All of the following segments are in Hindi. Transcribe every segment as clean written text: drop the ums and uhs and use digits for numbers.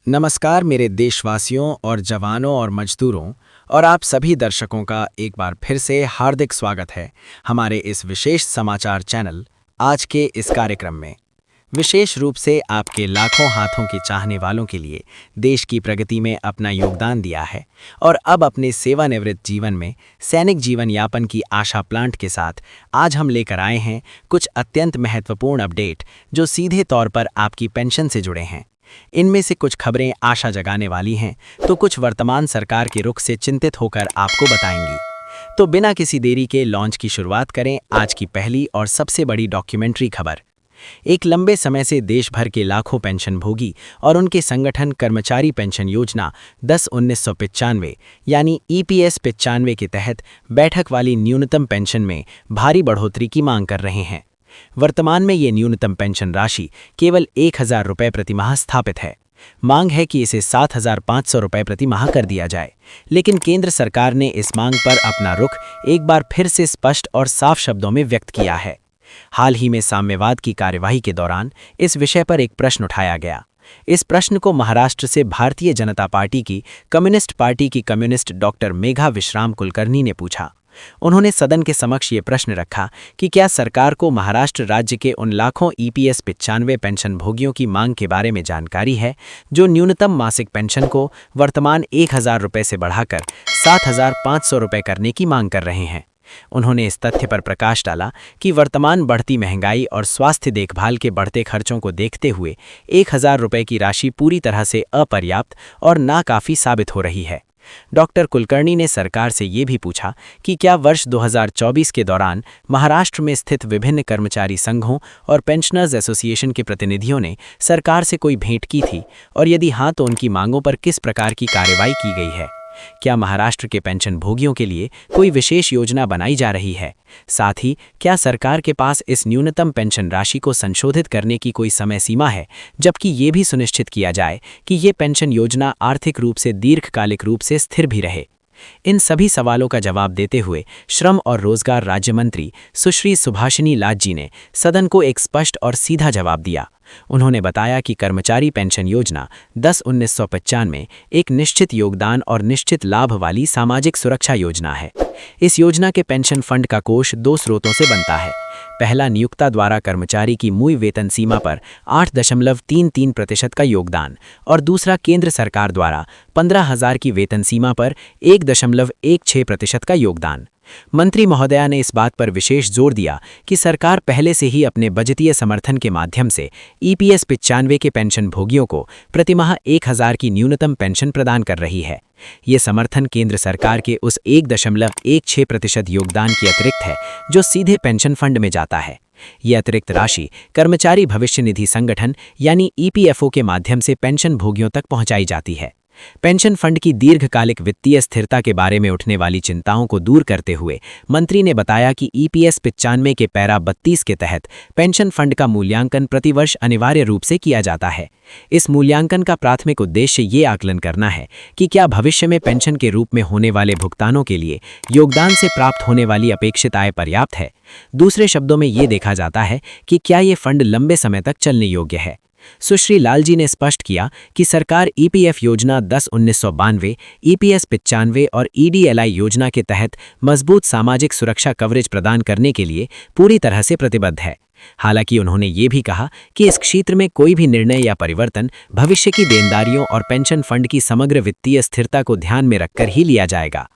नमस्कार मेरे देशवासियों और जवानों और मजदूरों और आप सभी दर्शकों का एक बार फिर से हार्दिक स्वागत है हमारे इस विशेष समाचार चैनल आज के इस कार्यक्रम में। विशेष रूप से आपके लाखों हाथों के चाहने वालों के लिए देश की प्रगति में अपना योगदान दिया है और अब अपने सेवानिवृत्त जीवन में सैनिक जीवन यापन की आशा प्लांट के साथ आज हम लेकर आए हैं कुछ अत्यंत महत्वपूर्ण अपडेट जो सीधे तौर पर आपकी पेंशन से जुड़े हैं। इनमें से कुछ खबरें आशा जगाने वाली हैं तो कुछ वर्तमान सरकार के रुख से चिंतित होकर आपको बताएंगी। तो बिना किसी देरी के लॉन्च की शुरुआत करें आज की पहली और सबसे बड़ी डॉक्यूमेंट्री खबर। एक लंबे समय से देश भर के लाखों पेंशनभोगी और उनके संगठन कर्मचारी पेंशन योजना 10-1995 यानी EPS 95 के तहत बैठक वाली न्यूनतम पेंशन में भारी बढ़ोतरी की मांग कर रहे हैं। वर्तमान में ये न्यूनतम पेंशन राशि केवल 1000 रुपये प्रति माह स्थापित है। मांग है कि इसे 7500 रुपये प्रति माह कर दिया जाए, लेकिन केंद्र सरकार ने इस मांग पर अपना रुख एक बार फिर से स्पष्ट और साफ शब्दों में व्यक्त किया है। हाल ही में साम्यवाद की कार्यवाही के दौरान इस विषय पर एक प्रश्न उठाया गया। इस प्रश्न को महाराष्ट्र से भारतीय जनता पार्टी की कम्युनिस्ट डॉक्टर मेघा विश्राम कुलकर्णी ने पूछा। उन्होंने सदन के समक्ष ये प्रश्न रखा कि क्या सरकार को महाराष्ट्र राज्य के उन लाखों EPS 95 पेंशन भोगियों की मांग के बारे में जानकारी है जो न्यूनतम मासिक पेंशन को वर्तमान 1000 रुपये से बढ़ाकर 7500 रुपये करने की मांग कर रहे हैं। उन्होंने इस तथ्य पर प्रकाश डाला कि वर्तमान बढ़ती महंगाई और स्वास्थ्य देखभाल के बढ़ते खर्चों को देखते हुए 1000 रुपये की राशि पूरी तरह से अपर्याप्त और नाकाफी साबित हो रही है। डॉक्टर कुलकर्णी ने सरकार से ये भी पूछा कि क्या वर्ष 2024 के दौरान महाराष्ट्र में स्थित विभिन्न कर्मचारी संघों और पेंशनर्स एसोसिएशन के प्रतिनिधियों ने सरकार से कोई भेंट की थी और यदि हाँ तो उनकी मांगों पर किस प्रकार की कार्रवाई की गई है। क्या महाराष्ट्र के पेंशन भोगियों के लिए कोई विशेष योजना बनाई जा रही है। साथ ही क्या सरकार के पास इस न्यूनतम पेंशन राशि को संशोधित करने की कोई समय सीमा है, जबकि ये भी सुनिश्चित किया जाए कि ये पेंशन योजना आर्थिक रूप से दीर्घकालिक रूप से स्थिर भी रहे। इन सभी सवालों का जवाब देते हुए श्रम और रोजगार राज्य मंत्री सुश्री सुभाषिनी लांजी ने सदन को एक स्पष्ट और सीधा जवाब दिया। उन्होंने बताया कि कर्मचारी पेंशन योजना 10-1995 एक निश्चित योगदान और निश्चित लाभ वाली सामाजिक सुरक्षा योजना है। इस योजना के पेंशन फंड का कोष 2 स्रोतों से बनता है। पहला, नियोक्ता द्वारा कर्मचारी की मूल वेतन सीमा पर 8.33% का योगदान और दूसरा, केंद्र सरकार द्वारा 15,000 की वेतन सीमा पर 1.16% का योगदान। मंत्री महोदया ने इस बात पर विशेष जोर दिया कि सरकार पहले से ही अपने बजटीय समर्थन के माध्यम से EPS 95 के पेंशन भोगियों को प्रतिमाह 1000 की न्यूनतम पेंशन प्रदान कर रही है। ये समर्थन केंद्र सरकार के उस 1.16% योगदान की अतिरिक्त है जो सीधे पेंशन फंड में जाता है। ये अतिरिक्त राशि कर्मचारी भविष्य निधि संगठन यानी EPFO के माध्यम से पेंशन भोगियों तक पहुंचाई जाती है। पेंशन फंड की दीर्घकालिक वित्तीय स्थिरता के बारे में उठने वाली चिंताओं को दूर करते हुए मंत्री ने बताया कि EPS 95 के पैरा 32 के तहत पेंशन फंड का मूल्यांकन प्रतिवर्ष अनिवार्य रूप से किया जाता है। इस मूल्यांकन का प्राथमिक उद्देश्य ये आकलन करना है कि क्या भविष्य में पेंशन के रूप में होने वाले भुगतानों के लिए योगदान से प्राप्त होने वाली अपेक्षित आय पर्याप्त है। दूसरे शब्दों में ये देखा जाता है कि क्या ये फंड लंबे समय तक चलने योग्य है। सुश्री लालजी ने स्पष्ट किया कि सरकार EPF योजना 10-1992, EPS 95 और EDLI योजना के तहत मजबूत सामाजिक सुरक्षा कवरेज प्रदान करने के लिए पूरी तरह से प्रतिबद्ध है। हालांकि उन्होंने ये भी कहा कि इस क्षेत्र में कोई भी निर्णय या परिवर्तन भविष्य की देनदारियों और पेंशन फंड की समग्र वित्तीय स्थिरता को ध्यान में रखकर ही लिया जाएगा।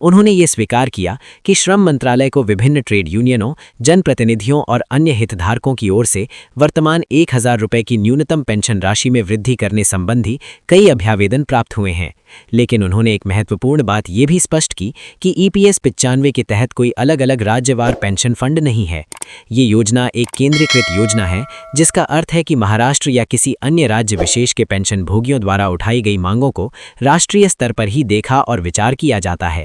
उन्होंने ये स्वीकार किया कि श्रम मंत्रालय को विभिन्न ट्रेड यूनियनों, जनप्रतिनिधियों और अन्य हितधारकों की ओर से वर्तमान 1000 रुपये की न्यूनतम पेंशन राशि में वृद्धि करने संबंधी कई अभ्यावेदन प्राप्त हुए हैं, लेकिन उन्होंने एक महत्वपूर्ण बात ये भी स्पष्ट की कि EPS 95 के तहत कोई अलग अलग राज्यवार पेंशन फंड नहीं है। ये योजना एक केंद्रीकृत योजना है, जिसका अर्थ है कि महाराष्ट्र या किसी अन्य राज्य विशेष के पेंशन भोगियों द्वारा उठाई गई मांगों को राष्ट्रीय स्तर पर ही देखा और विचार किया जाता है।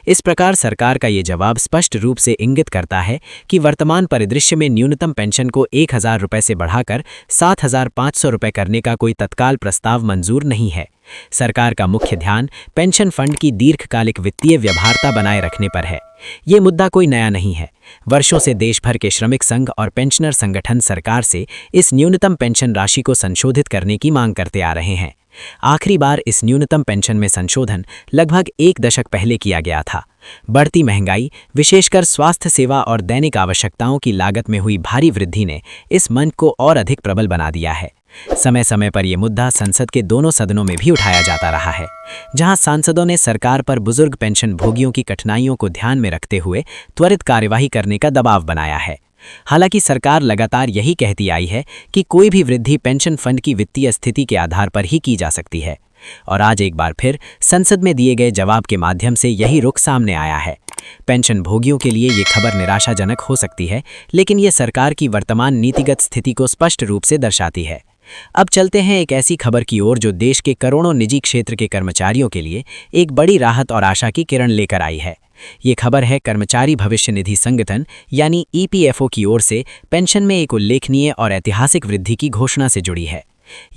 इस प्रकार सरकार का ये जवाब स्पष्ट रूप से इंगित करता है कि वर्तमान परिदृश्य में न्यूनतम पेंशन को 1000 रुपये से बढ़ाकर 7500 रुपये करने का कोई तत्काल प्रस्ताव मंजूर नहीं है। सरकार का मुख्य ध्यान पेंशन फंड की दीर्घकालिक वित्तीय व्यवहार्यता बनाए रखने पर है। ये मुद्दा कोई नया नहीं है। वर्षों से देश भर के श्रमिक संघ और पेंशनर संगठन सरकार से इस न्यूनतम पेंशन राशि को संशोधित करने की मांग करते आ रहे हैं। आखिरी बार इस न्यूनतम पेंशन में संशोधन लगभग 1 दशक पहले किया गया था। बढ़ती महंगाई, विशेषकर स्वास्थ्य सेवा और दैनिक आवश्यकताओं की लागत में हुई भारी वृद्धि ने इस मंच को और अधिक प्रबल बना दिया है। समय समय पर यह मुद्दा संसद के दोनों सदनों में भी उठाया जाता रहा है, जहां सांसदों ने सरकार पर बुजुर्ग पेंशन भोगियों की कठिनाइयों को ध्यान में रखते हुए त्वरित कार्यवाही करने का दबाव बनाया है। हालांकि सरकार लगातार यही कहती आई है कि कोई भी वृद्धि पेंशन फंड की वित्तीय स्थिति के आधार पर ही की जा सकती है, और आज एक बार फिर संसद में दिए गए जवाब के माध्यम से यही रुख सामने आया है। पेंशन भोगियों के लिए ये खबर निराशाजनक हो सकती है, लेकिन ये सरकार की वर्तमान नीतिगत स्थिति को स्पष्ट रूप से दर्शाती है। अब चलते हैं एक ऐसी खबर की ओर जो देश के करोड़ों निजी क्षेत्र के कर्मचारियों के लिए एक बड़ी राहत और आशा की किरण लेकर आई है। ये खबर है कर्मचारी भविष्य निधि संगठन यानी ईपीएफओ की ओर से पेंशन में एक उल्लेखनीय और ऐतिहासिक वृद्धि की घोषणा से जुड़ी है।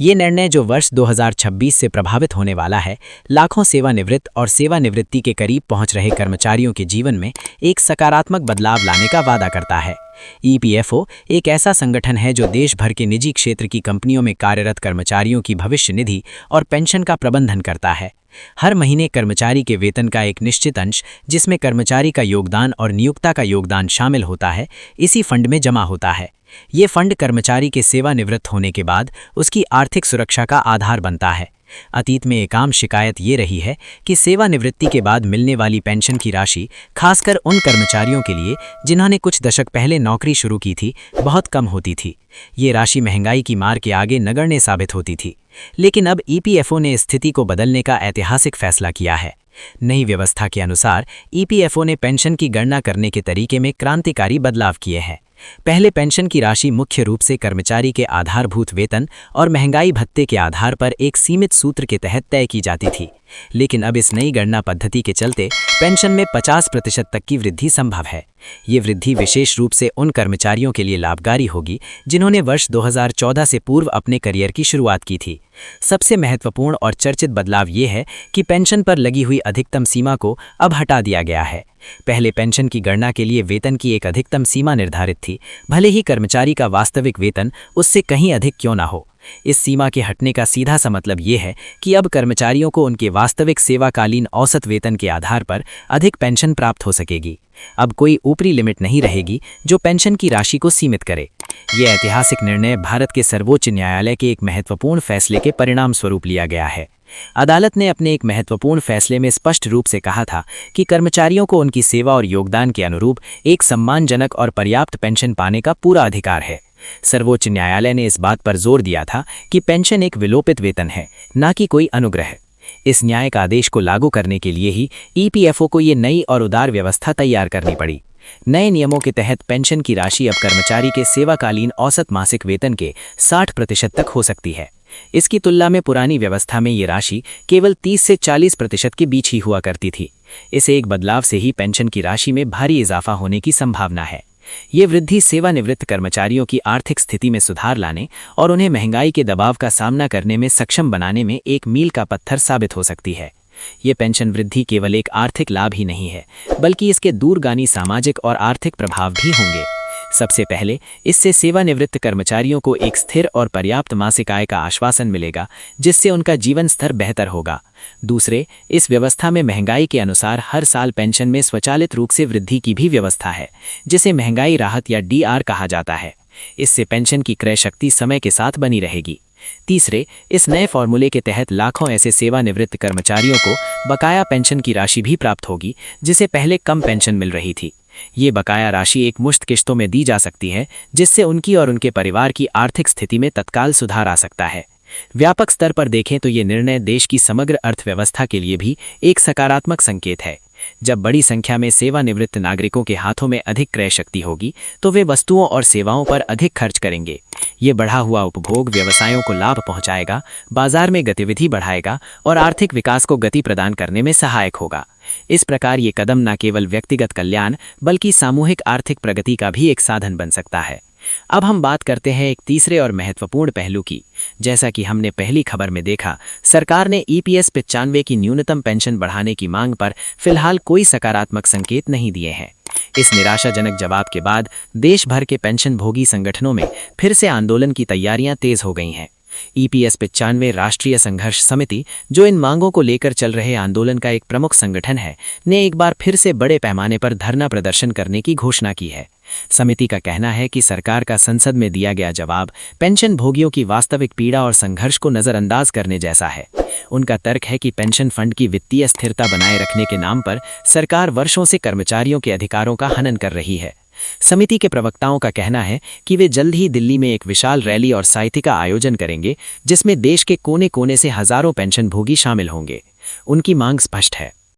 ये निर्णय, जो वर्ष 2026 से प्रभावित होने वाला है, लाखों सेवानिवृत्त और सेवानिवृत्ति के करीब पहुंच रहे कर्मचारियों के जीवन में एक सकारात्मक बदलाव लाने का वादा करता है। ईपीएफओ एक ऐसा संगठन है जो देश भर के निजी क्षेत्र की कंपनियों में कार्यरत कर्मचारियों की भविष्य निधि और पेंशन का प्रबंधन करता है। हर महीने कर्मचारी के वेतन का एक निश्चित अंश, जिसमें कर्मचारी का योगदान और नियोक्ता का योगदान शामिल होता है, इसी फंड में जमा होता है। ये फंड कर्मचारी के सेवानिवृत्त होने के बाद उसकी आर्थिक सुरक्षा का आधार बनता है। अतीत में एक आम शिकायत ये रही है कि सेवानिवृत्ति के बाद मिलने वाली पेंशन की राशि, खासकर उन कर्मचारियों के लिए जिन्होंने कुछ दशक पहले नौकरी शुरू की थी, बहुत कम होती थी। ये राशि महंगाई की मार के आगे नगण्य साबित होती थी। लेकिन अब ईपीएफओ ने स्थिति को बदलने का ऐतिहासिक फैसला किया है। नई व्यवस्था के अनुसार ईपीएफओ ने पेंशन की गणना करने के तरीके में क्रांतिकारी बदलाव किए हैं। पहले पेंशन की राशि मुख्य रूप से कर्मचारी के आधारभूत वेतन और महंगाई भत्ते के आधार पर एक सीमित सूत्र के तहत तय की जाती थी, लेकिन अब इस नई गणना पद्धति के चलते पेंशन में 50% तक की वृद्धि संभव है। ये वृद्धि विशेष रूप से उन कर्मचारियों के लिए लाभकारी होगी जिन्होंने वर्ष 2014 से पूर्व अपने करियर की शुरुआत की थी। सबसे महत्वपूर्ण और चर्चित बदलाव ये है कि पेंशन पर लगी हुई अधिकतम सीमा को अब हटा दिया गया है। पहले पेंशन की गणना के लिए वेतन की एक अधिकतम सीमा निर्धारित थी, भले ही कर्मचारी का वास्तविक वेतन उससे कहीं अधिक क्यों ना हो। इस सीमा के हटने का सीधा सा मतलब ये है कि अब कर्मचारियों को उनके वास्तविक सेवाकालीन औसत वेतन के आधार पर अधिक पेंशन प्राप्त हो सकेगी। अब कोई ऊपरी लिमिट नहीं रहेगी जो पेंशन की राशि को सीमित करे। ये ऐतिहासिक निर्णय भारत के सर्वोच्च न्यायालय के एक महत्वपूर्ण फैसले के परिणाम स्वरूप लिया गया है। अदालत ने अपने एक महत्वपूर्ण फैसले में स्पष्ट रूप से कहा था कि कर्मचारियों को उनकी सेवा और योगदान के अनुरूप एक सम्मानजनक और पर्याप्त पेंशन पाने का पूरा अधिकार है। सर्वोच्च न्यायालय ने इस बात पर जोर दिया था कि पेंशन एक विलोपित वेतन है, न कि कोई अनुग्रह। इस न्यायिक आदेश को लागू करने के लिए ही ईपीएफओ को ये नई और उदार व्यवस्था तैयार करनी पड़ी। नए नियमों के तहत पेंशन की राशि अब कर्मचारी के सेवाकालीन औसत मासिक वेतन के 60% तक हो सकती है। इसकी तुलना में पुरानी व्यवस्था में ये राशि केवल 30 से 40% के बीच ही हुआ करती थी। इस एक बदलाव से ही पेंशन की राशि में भारी इजाफा होने की संभावना है। ये वृद्धि सेवानिवृत्त कर्मचारियों की आर्थिक स्थिति में सुधार लाने और उन्हें महंगाई के दबाव का सामना करने में सक्षम बनाने में एक मील का पत्थर साबित हो सकती है। ये पेंशन वृद्धि केवल एक आर्थिक लाभ ही नहीं है, बल्कि इसके दूरगामी सामाजिक और आर्थिक प्रभाव भी होंगे। सबसे पहले, इससे सेवानिवृत्त कर्मचारियों को एक स्थिर और पर्याप्त मासिक आय का आश्वासन मिलेगा, जिससे उनका जीवन स्तर बेहतर होगा। दूसरे, इस व्यवस्था में महंगाई के अनुसार हर साल पेंशन में स्वचालित रूप से वृद्धि की भी व्यवस्था है, जिसे महंगाई राहत या डीआर कहा जाता है। इससे पेंशन की क्रय शक्ति समय के साथ बनी रहेगी। तीसरे, इस नए फॉर्मूले के तहत लाखों ऐसे सेवानिवृत्त कर्मचारियों को बकाया पेंशन की राशि भी प्राप्त होगी, जिसे पहले कम पेंशन मिल रही थी। ये बकाया राशि एक मुश्त किश्तों में दी जा सकती है, जिससे उनकी और उनके परिवार की आर्थिक स्थिति में तत्काल सुधार आ सकता है। व्यापक स्तर पर देखें तो ये निर्णय देश की समग्र अर्थव्यवस्था के लिए भी एक सकारात्मक संकेत है। जब बड़ी संख्या में सेवानिवृत्त नागरिकों के हाथों में अधिक क्रय शक्ति होगी, तो वे वस्तुओं और सेवाओं पर अधिक खर्च करेंगे। ये बढ़ा हुआ उपभोग व्यवसायों को लाभ पहुंचाएगा, बाजार में गतिविधि बढ़ाएगा और आर्थिक विकास को गति प्रदान करने में सहायक होगा। इस प्रकार ये कदम न केवल व्यक्तिगत कल्याण बल्कि सामूहिक आर्थिक प्रगति का भी एक साधन बन सकता है। अब हम बात करते हैं एक तीसरे और महत्वपूर्ण पहलू की। जैसा कि हमने पहली खबर में देखा, सरकार ने ईपीएस 95 की न्यूनतम पेंशन बढ़ाने की मांग पर फिलहाल कोई सकारात्मक संकेत नहीं दिए हैं। इस निराशाजनक जवाब के बाद देश भर के पेंशन भोगी संगठनों में फिर से आंदोलन की तैयारियां तेज हो गई हैं। EPS 95 राष्ट्रीय संघर्ष समिति, जो इन मांगों को लेकर चल रहे आंदोलन का एक प्रमुख संगठन है, ने एक बार फिर से बड़े पैमाने पर धरना प्रदर्शन करने की घोषणा की है। समिति का कहना है कि सरकार का संसद में दिया गया जवाब पेंशन भोगियों की वास्तविक पीड़ा और संघर्ष को नजरअंदाज करने जैसा है। उनका तर्क है कि पेंशन फंड की वित्तीय स्थिरता बनाए रखने के नाम पर सरकार वर्षों से कर्मचारियों के अधिकारों का हनन कर रही है। समिति के प्रवक्ताओं का कहना है कि वे जल्द ही दिल्ली में एक विशाल रैली और साहित्य का आयोजन करेंगे, जिसमें देश के कोने कोने से हजारों पेंशन भोगी शामिल होंगे। उनकी मांग स्पष्ट है,